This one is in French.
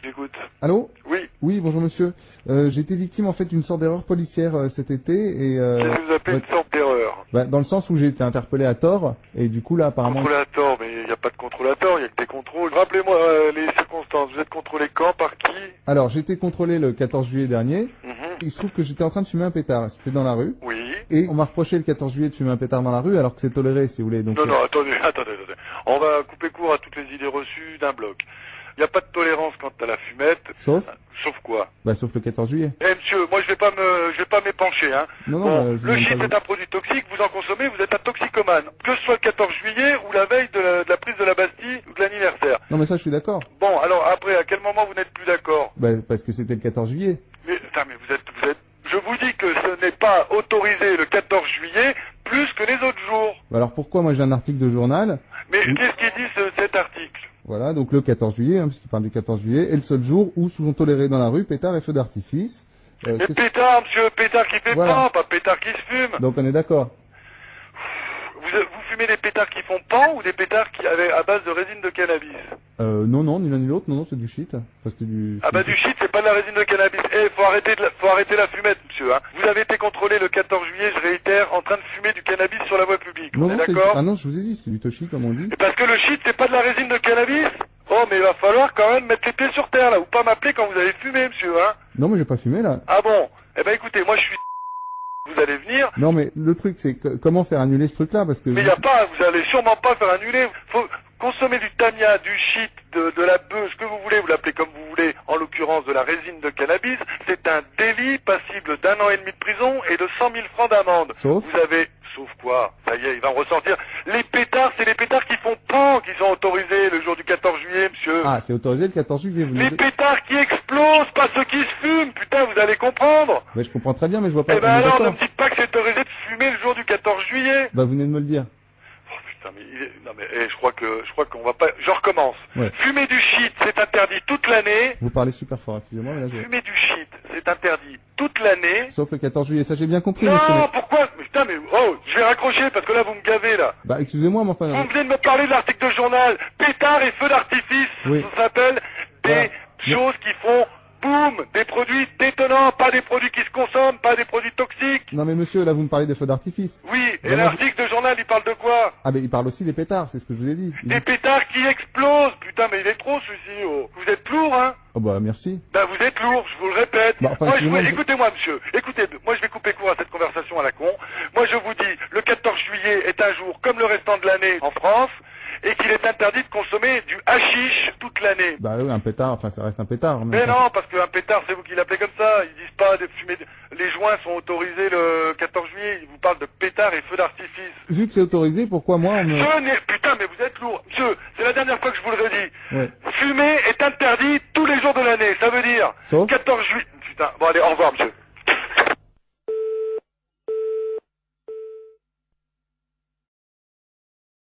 J'écoute. Allô? Oui. Oui, bonjour monsieur. J'ai été victime en fait d'une sorte d'erreur policière cet été et... Qu'est-ce que vous appelez une sorte d'erreur? Dans le sens où j'ai été interpellé à tort et du coup là apparemment... Contrôlé à tort, mais il n'y a pas de contrôle à tort, il n'y a que des contrôles. Rappelez-moi les circonstances, vous êtes contrôlé quand, par qui? Alors j'ai été contrôlé le 14 juillet dernier. Il se trouve que j'étais en train de fumer un pétard, c'était dans la rue. Oui. Et on m'a reproché le 14 juillet de fumer un pétard dans la rue alors que c'est toléré si vous voulez. Donc, Non, attendez. On va couper court à toutes les idées reçues d'un bloc. Il n'y a pas de tolérance quant à la fumette. Sauf quoi? Sauf le 14 juillet. Eh monsieur, moi je vais pas m'épancher, hein. Non, le shit est un produit toxique, vous en consommez, vous êtes un toxicomane. Que ce soit le 14 juillet ou la veille de la prise de la Bastille ou de l'anniversaire. Non mais ça je suis d'accord. Bon, alors après, à quel moment vous n'êtes plus d'accord? Parce que c'était le 14 juillet. Mais vous êtes... Je vous dis que ce n'est pas autorisé le 14 juillet plus que les autres jours. Alors pourquoi moi j'ai un article de journal? Mais qu'est-ce qu'il dit cet article? Voilà, donc le 14 juillet, puisqu'il parle du 14 juillet, est le seul jour où sont tolérés dans la rue pétards et feux d'artifice. Mais pétard, monsieur, pétard qui fait pas pétard qui se fume. Donc on est d'accord. Vous fumez des pétards qui font pan ou des pétards à base de résine de cannabis? Non, ni l'un ni l'autre, non, c'est du shit. Enfin, du shit, c'est pas de la résine de cannabis. Faut arrêter la fumette, monsieur, hein. Vous avez été contrôlé le 14 juillet, je réitère, en train de fumer du cannabis sur la voie publique. On est d'accord? Ah non, je vous ai dit, c'est du toshi, comme on dit. Et parce que le shit, c'est pas de la résine de cannabis? Oh, mais il va falloir quand même mettre les pieds sur terre, là, ou pas m'appeler quand vous avez fumé, monsieur, hein. Non, mais j'ai pas fumé, là. Ah bon? Eh ben, écoutez, moi, je suis... Vous allez venir. Non, mais le truc, c'est comment faire annuler ce truc-là, parce que... Mais vous allez sûrement pas faire annuler. Faut consommer du tania, du shit, de la bœuf, ce que vous voulez, vous l'appelez comme vous voulez, en l'occurrence de la résine de cannabis. C'est un délit passible d'1 an et demi de prison et de 100 000 francs d'amende. Sauf quoi? Ça y est, il va en ressortir. Les pétards, c'est les pétards qui font pan qui sont autorisés le jour du 14 juillet, monsieur. Ah, c'est autorisé le 14 juillet, vous Les pétards qui explosent, pas ceux qui se fument, putain, vous allez comprendre. Mais je comprends très bien, mais je vois pas... Eh ben alors, ne me dites pas que c'est autorisé de fumer le jour du 14 juillet. Vous venez de me le dire. Je crois qu'on va pas... Je recommence. Ouais. Fumer du shit, c'est interdit toute l'année. Vous parlez super fort, excusez-moi, mais là Fumer du shit, c'est interdit toute l'année. Sauf le 14 juillet, ça j'ai bien compris. Non, pourquoi? Je vais raccrocher parce que là vous me gavez là. Excusez-moi, mais enfin... Vous venez de me parler de l'article de journal. Pétard et feux d'artifice. Oui. Ça s'appelle des choses qui font... Boum! Des produits détonnants, pas des produits qui se consomment, pas des produits toxiques. Non mais monsieur, là vous me parlez des feux d'artifice. Oui, et l'article de journal, il parle de quoi? Ah mais il parle aussi des pétards, c'est ce que je vous ai dit. Des pétards qui explosent. Putain, mais il est trop celui-ci. Vous êtes lourd, hein? Oh merci. Vous êtes lourd, je vous le répète. Écoutez-moi, monsieur. Écoutez, moi je vais couper court à cette conversation à la con. Moi je vous dis, le 14 juillet est un jour comme le restant de l'année en France. Et qu'il est interdit de consommer du hashish toute l'année. Oui, un pétard, enfin ça reste un pétard. Mais non, parce qu'un pétard, c'est vous qui l'appelez comme ça. Ils disent pas de fumer... Les joints sont autorisés le 14 juillet. Ils vous parlent de pétards et feux d'artifice. Vu que c'est autorisé, pourquoi moi on me... Putain, mais vous êtes lourd. Monsieur, c'est la dernière fois que je vous le redis. Ouais. Fumer est interdit tous les jours de l'année. Ça veut dire... Sauf 14 juillet... Putain, bon allez, au revoir, monsieur.